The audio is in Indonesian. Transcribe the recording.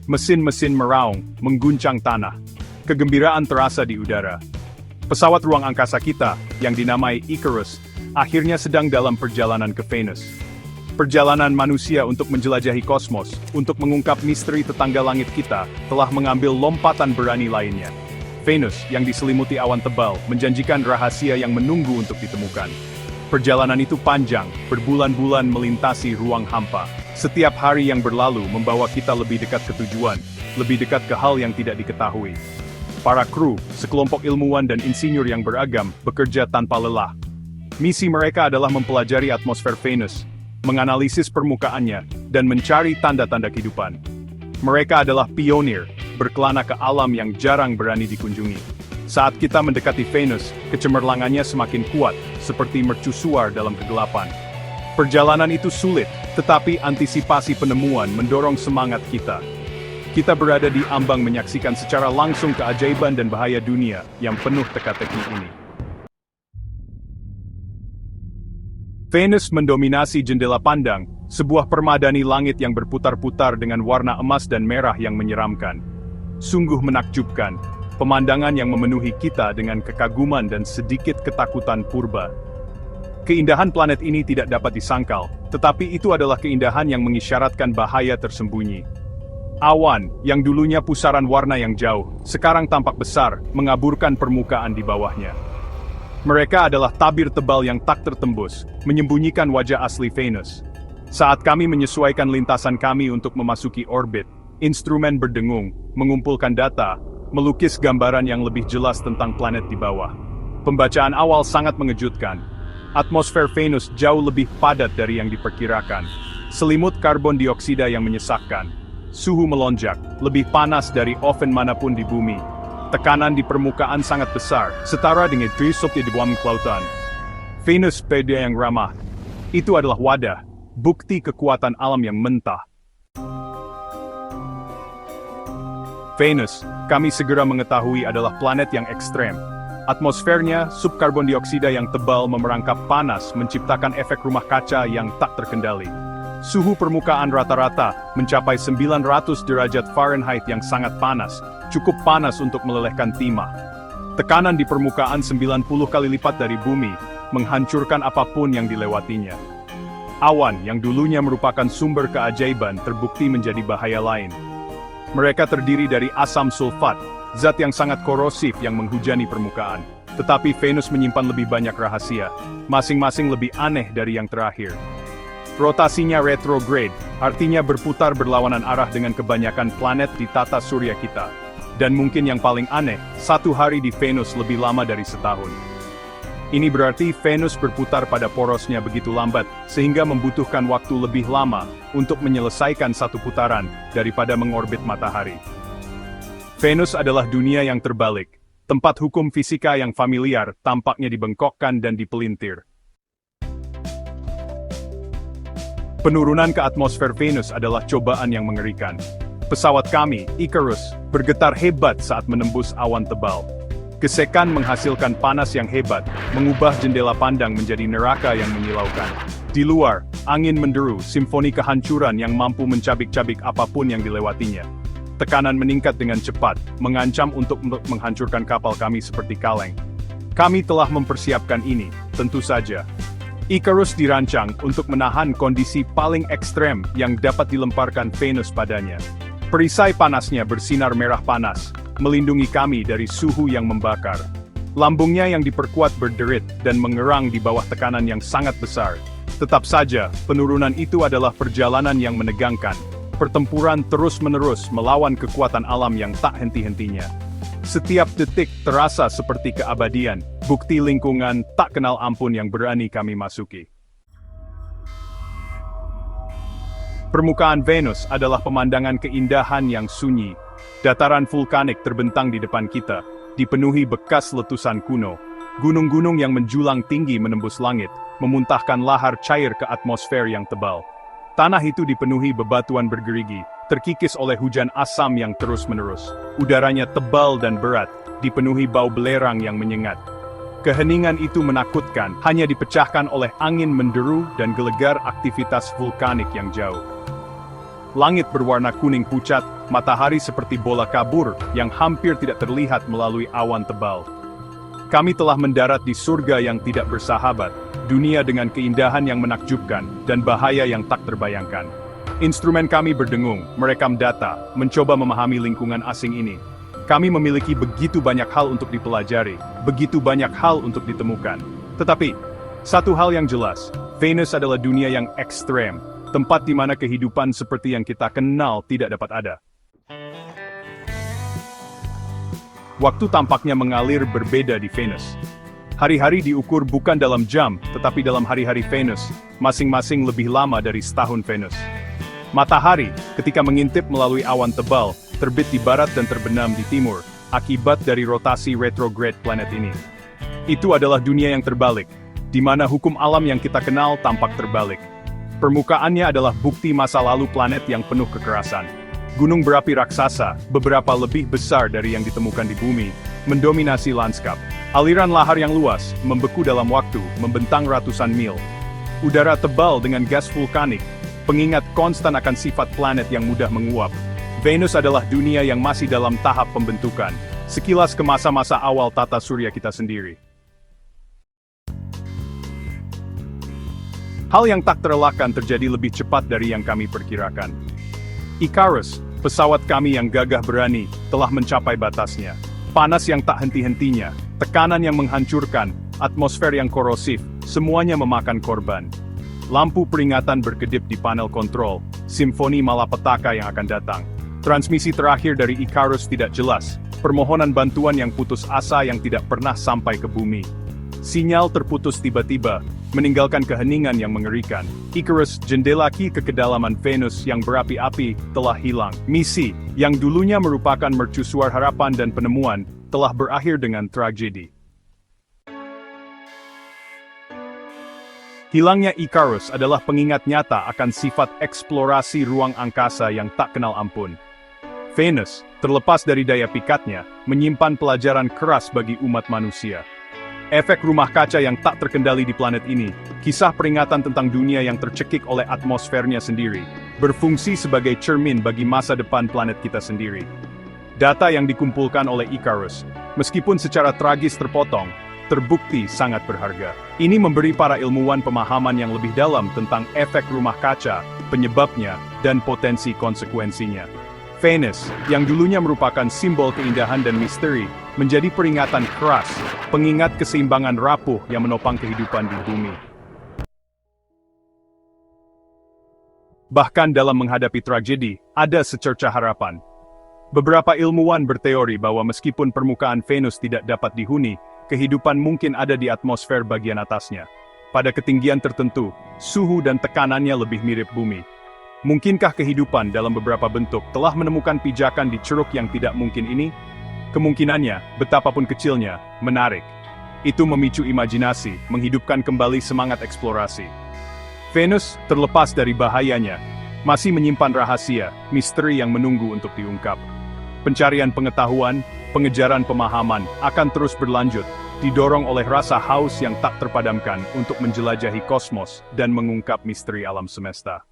Mesin-mesin meraung, mengguncang tanah. Kegembiraan terasa di udara. Pesawat ruang angkasa kita, yang dinamai Icarus, akhirnya sedang dalam perjalanan ke Venus. Perjalanan manusia untuk menjelajahi kosmos, untuk mengungkap misteri tetangga langit kita, telah mengambil lompatan berani lainnya. Venus, yang diselimuti awan tebal, menjanjikan rahasia yang menunggu untuk ditemukan. Perjalanan itu panjang, berbulan-bulan melintasi ruang hampa. Setiap hari yang berlalu membawa kita lebih dekat ke tujuan, lebih dekat ke hal yang tidak diketahui. Para kru, sekelompok ilmuwan dan insinyur yang beragam, bekerja tanpa lelah. Misi mereka adalah mempelajari atmosfer Venus, menganalisis permukaannya, dan mencari tanda-tanda kehidupan. Mereka adalah pionir, berkelana ke alam yang jarang berani dikunjungi. Saat kita mendekati Venus, kecemerlangannya semakin kuat, seperti mercusuar dalam kegelapan. Perjalanan itu sulit, tetapi antisipasi penemuan mendorong semangat kita. Kita berada di ambang menyaksikan secara langsung keajaiban dan bahaya dunia yang penuh teka-teki ini. Venus mendominasi jendela pandang, sebuah permadani langit yang berputar-putar dengan warna emas dan merah yang menyeramkan. Sungguh menakjubkan, pemandangan yang memenuhi kita dengan kekaguman dan sedikit ketakutan purba. Keindahan planet ini tidak dapat disangkal, tetapi itu adalah keindahan yang mengisyaratkan bahaya tersembunyi. Awan, yang dulunya pusaran warna yang jauh, sekarang tampak besar, mengaburkan permukaan di bawahnya. Mereka adalah tabir tebal yang tak tertembus, menyembunyikan wajah asli Venus. Saat kami menyesuaikan lintasan kami untuk memasuki orbit, instrumen berdengung, mengumpulkan data, melukis gambaran yang lebih jelas tentang planet di bawah. Pembacaan awal sangat mengejutkan. Atmosfer Venus jauh lebih padat dari yang diperkirakan. Selimut karbon dioksida yang menyesakkan. Suhu melonjak, lebih panas dari oven manapun di bumi. Tekanan di permukaan sangat besar, setara dengan trisop di bawah kelautan. Venus pada yang ramah. Itu adalah wadah, bukti kekuatan alam yang mentah. Venus, kami segera mengetahui adalah planet yang ekstrem. Atmosfernya, subkarbon dioksida yang tebal memerangkap panas menciptakan efek rumah kaca yang tak terkendali. Suhu permukaan rata-rata mencapai 900 derajat Fahrenheit yang sangat panas, cukup panas untuk melelehkan timah. Tekanan di permukaan 90 kali lipat dari bumi, menghancurkan apapun yang dilewatinya. Awan yang dulunya merupakan sumber keajaiban terbukti menjadi bahaya lain. Mereka terdiri dari asam sulfat, zat yang sangat korosif yang menghujani permukaan. Tetapi Venus menyimpan lebih banyak rahasia, masing-masing lebih aneh dari yang terakhir. Rotasinya retrograde, artinya berputar berlawanan arah dengan kebanyakan planet di tata surya kita. Dan mungkin yang paling aneh, satu hari di Venus lebih lama dari setahun. Ini berarti Venus berputar pada porosnya begitu lambat, sehingga membutuhkan waktu lebih lama untuk menyelesaikan satu putaran daripada mengorbit matahari. Venus adalah dunia yang terbalik. Tempat hukum fisika yang familiar tampaknya dibengkokkan dan dipelintir. Penurunan ke atmosfer Venus adalah cobaan yang mengerikan. Pesawat kami, Icarus, bergetar hebat saat menembus awan tebal. Gesekan menghasilkan panas yang hebat, mengubah jendela pandang menjadi neraka yang menyilaukan. Di luar, angin menderu, simfoni kehancuran yang mampu mencabik-cabik apapun yang dilewatinya. Tekanan meningkat dengan cepat, mengancam untuk menghancurkan kapal kami seperti kaleng. Kami telah mempersiapkan ini, tentu saja. Icarus dirancang untuk menahan kondisi paling ekstrem yang dapat dilemparkan Venus padanya. Perisai panasnya bersinar merah panas, melindungi kami dari suhu yang membakar. Lambungnya yang diperkuat berderit dan mengerang di bawah tekanan yang sangat besar. Tetap saja, penurunan itu adalah perjalanan yang menegangkan. Pertempuran terus-menerus melawan kekuatan alam yang tak henti-hentinya. Setiap detik terasa seperti keabadian, bukti lingkungan tak kenal ampun yang berani kami masuki. Permukaan Venus adalah pemandangan keindahan yang sunyi. Dataran vulkanik terbentang di depan kita, dipenuhi bekas letusan kuno. Gunung-gunung yang menjulang tinggi menembus langit, memuntahkan lahar cair ke atmosfer yang tebal. Tanah itu dipenuhi bebatuan bergerigi, terkikis oleh hujan asam yang terus-menerus. Udaranya tebal dan berat, dipenuhi bau belerang yang menyengat. Keheningan itu menakutkan, hanya dipecahkan oleh angin menderu dan gelegar aktivitas vulkanik yang jauh. Langit berwarna kuning pucat, matahari seperti bola kabur yang hampir tidak terlihat melalui awan tebal. Kami telah mendarat di surga yang tidak bersahabat, dunia dengan keindahan yang menakjubkan, dan bahaya yang tak terbayangkan. Instrumen kami berdengung, merekam data, mencoba memahami lingkungan asing ini. Kami memiliki begitu banyak hal untuk dipelajari, begitu banyak hal untuk ditemukan. Tetapi, satu hal yang jelas, Venus adalah dunia yang ekstrem, tempat di mana kehidupan seperti yang kita kenal tidak dapat ada. Waktu tampaknya mengalir berbeda di Venus. Hari-hari diukur bukan dalam jam, tetapi dalam hari-hari Venus, masing-masing lebih lama dari setahun Venus. Matahari, ketika mengintip melalui awan tebal, terbit di barat dan terbenam di timur, akibat dari rotasi retrograde planet ini. Itu adalah dunia yang terbalik, di mana hukum alam yang kita kenal tampak terbalik. Permukaannya adalah bukti masa lalu planet yang penuh kekerasan. Gunung berapi raksasa, beberapa lebih besar dari yang ditemukan di bumi, mendominasi lanskap. Aliran lahar yang luas, membeku dalam waktu, membentang ratusan mil. Udara tebal dengan gas vulkanik, pengingat konstan akan sifat planet yang mudah menguap. Venus adalah dunia yang masih dalam tahap pembentukan, sekilas ke masa-masa awal tata surya kita sendiri. Hal yang tak terelakkan terjadi lebih cepat dari yang kami perkirakan. Icarus, pesawat kami yang gagah berani, telah mencapai batasnya. Panas yang tak henti-hentinya, tekanan yang menghancurkan, atmosfer yang korosif, semuanya memakan korban. Lampu peringatan berkedip di panel kontrol, simfoni malapetaka yang akan datang. Transmisi terakhir dari Icarus tidak jelas, permohonan bantuan yang putus asa yang tidak pernah sampai ke bumi. Sinyal terputus tiba-tiba, meninggalkan keheningan yang mengerikan. Icarus, jendela ke kedalaman Venus yang berapi-api, telah hilang. Misi, yang dulunya merupakan mercusuar harapan dan penemuan, telah berakhir dengan tragedi. Hilangnya Icarus adalah pengingat nyata akan sifat eksplorasi ruang angkasa yang tak kenal ampun. Venus, terlepas dari daya pikatnya, menyimpan pelajaran keras bagi umat manusia. Efek rumah kaca yang tak terkendali di planet ini, kisah peringatan tentang dunia yang tercekik oleh atmosfernya sendiri, berfungsi sebagai cermin bagi masa depan planet kita sendiri. Data yang dikumpulkan oleh Icarus, meskipun secara tragis terpotong, terbukti sangat berharga. Ini memberi para ilmuwan pemahaman yang lebih dalam tentang efek rumah kaca, penyebabnya, dan potensi konsekuensinya. Venus, yang dulunya merupakan simbol keindahan dan misteri, menjadi peringatan keras, pengingat keseimbangan rapuh yang menopang kehidupan di bumi. Bahkan dalam menghadapi tragedi, ada secerca harapan. Beberapa ilmuwan berteori bahwa meskipun permukaan Venus tidak dapat dihuni, kehidupan mungkin ada di atmosfer bagian atasnya. Pada ketinggian tertentu, suhu dan tekanannya lebih mirip bumi. Mungkinkah kehidupan dalam beberapa bentuk telah menemukan pijakan di ceruk yang tidak mungkin ini? Kemungkinannya, betapapun kecilnya, menarik. Itu memicu imajinasi, menghidupkan kembali semangat eksplorasi. Venus, terlepas dari bahayanya, masih menyimpan rahasia, misteri yang menunggu untuk diungkap. Pencarian pengetahuan, pengejaran pemahaman, akan terus berlanjut, didorong oleh rasa haus yang tak terpadamkan untuk menjelajahi kosmos dan mengungkap misteri alam semesta.